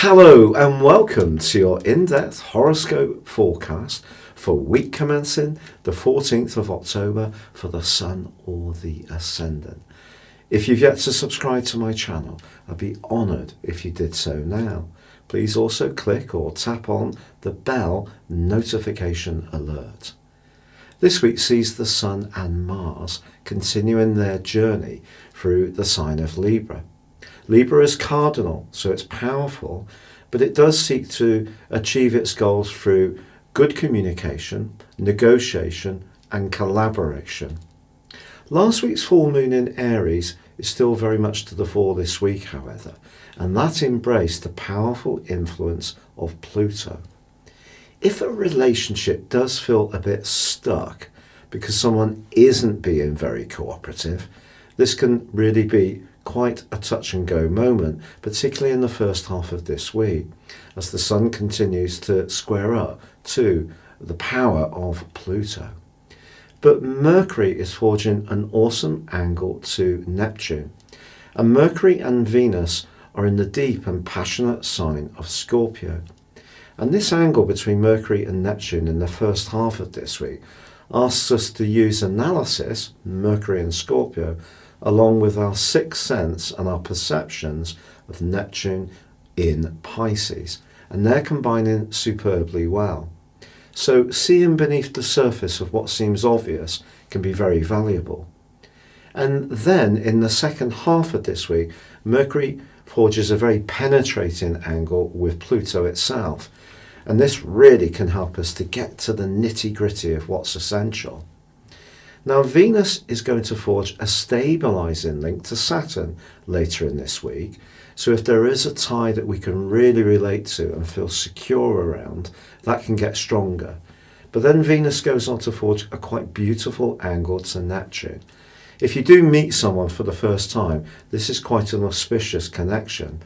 Hello and welcome to your in-depth horoscope forecast for week commencing the 14th of October for the Sun or the Ascendant. If you've yet to subscribe to my channel, I'd be honoured if you did so now. Please also click or tap on the bell notification alert. This week sees the Sun and Mars continuing their journey through the sign of Libra. Libra is cardinal, so it's powerful, but it does seek to achieve its goals through good communication, negotiation, and collaboration. Last week's full moon in Aries is still very much to the fore this week, however, and that embraced the powerful influence of Pluto. If a relationship does feel a bit stuck because someone isn't being very cooperative, this can really be quite a touch and go moment, particularly in the first half of this week, as the Sun continues to square up to the power of Pluto. But Mercury is forging an awesome angle to Neptune, and Mercury and Venus are in the deep and passionate sign of Scorpio. And this angle between Mercury and Neptune in the first half of this week asks us to use analysis, Mercury and Scorpio, along with our sixth sense and our perceptions of Neptune in Pisces. And they're combining superbly well. So seeing beneath the surface of what seems obvious can be very valuable. And then in the second half of this week, Mercury forges a very penetrating angle with Pluto itself. And this really can help us to get to the nitty-gritty of what's essential. Now, Venus is going to forge a stabilising link to Saturn later in this week. So if there is a tie that we can really relate to and feel secure around, that can get stronger. But then Venus goes on to forge a quite beautiful angle to Neptune. If you do meet someone for the first time, this is quite an auspicious connection.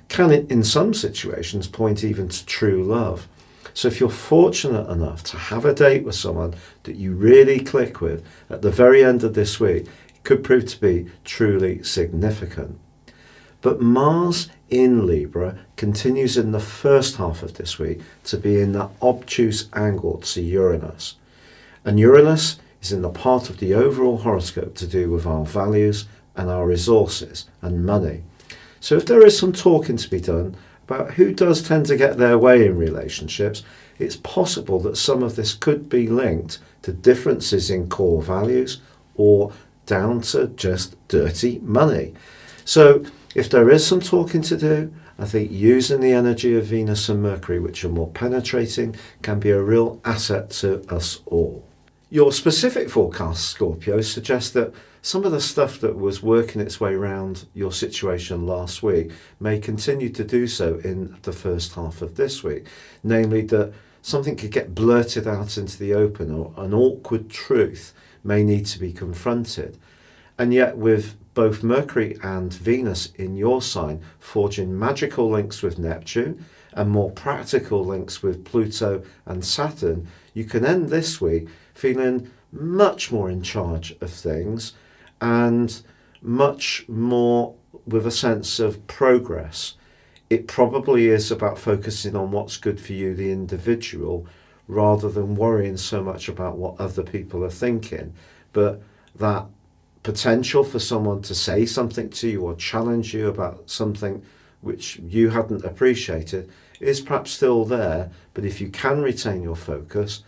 Can it, in some situations, point even to true love? So if you're fortunate enough to have a date with someone that you really click with at the very end of this week, it could prove to be truly significant. But Mars in Libra continues in the first half of this week to be in that obtuse angle to Uranus. And Uranus is in the part of the overall horoscope to do with our values and our resources and money. So if there is some talking to be done about who does tend to get their way in relationships, it's possible that some of this could be linked to differences in core values or down to just dirty money. So if there is some talking to do, I think using the energy of Venus and Mercury, which are more penetrating, can be a real asset to us all. Your specific forecast, Scorpio, suggests that some of the stuff that was working its way around your situation last week may continue to do so in the first half of this week. Namely, that something could get blurted out into the open, or an awkward truth may need to be confronted. And yet with both Mercury and Venus in your sign forging magical links with Neptune and more practical links with Pluto and Saturn, you can end this week feeling much more in charge of things and much more with a sense of progress. It probably is about focusing on what's good for you, the individual, rather than worrying so much about what other people are thinking. But that potential for someone to say something to you or challenge you about something which you hadn't appreciated is perhaps still there. But if you can retain your focus,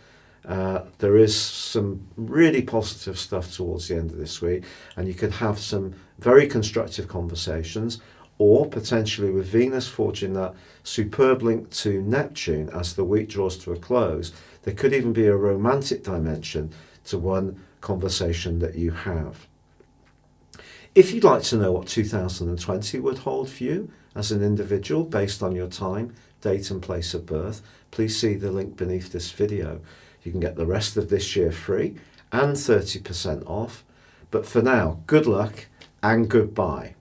there is some really positive stuff towards the end of this week, and you could have some very constructive conversations, or potentially with Venus forging that superb link to Neptune as the week draws to a close, there could even be a romantic dimension to one conversation that you have. If you'd like to know what 2020 would hold for you as an individual based on your time, date and place of birth, please see the link beneath this video. You can get the rest of this year free and 30% off. But for now, good luck and goodbye.